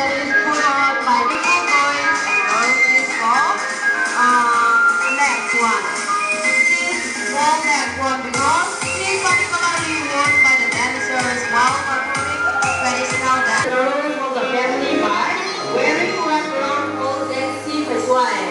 that is put on by the boys is called leg one. This is called leg one because it is particularly worn by the dancers while performing traditional dance. Learn from the family by wearing red brown clothes and see as well.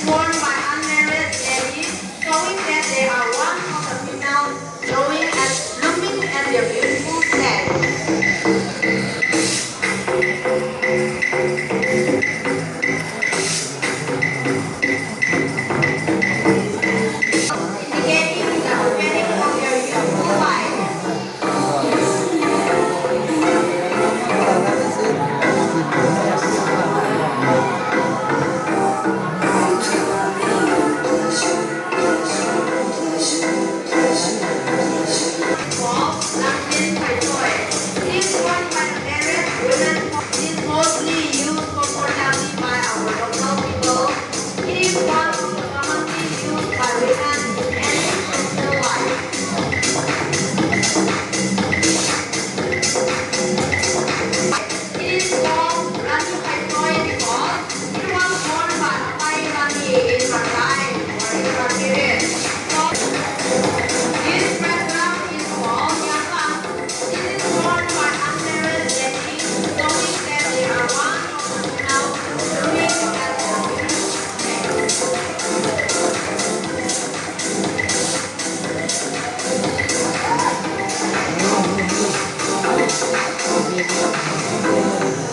Worn by unmarried ladies, showing that they are one of the females glowing and blooming at their beautiful stage. Indicating the opening of their youthful life. Thank you.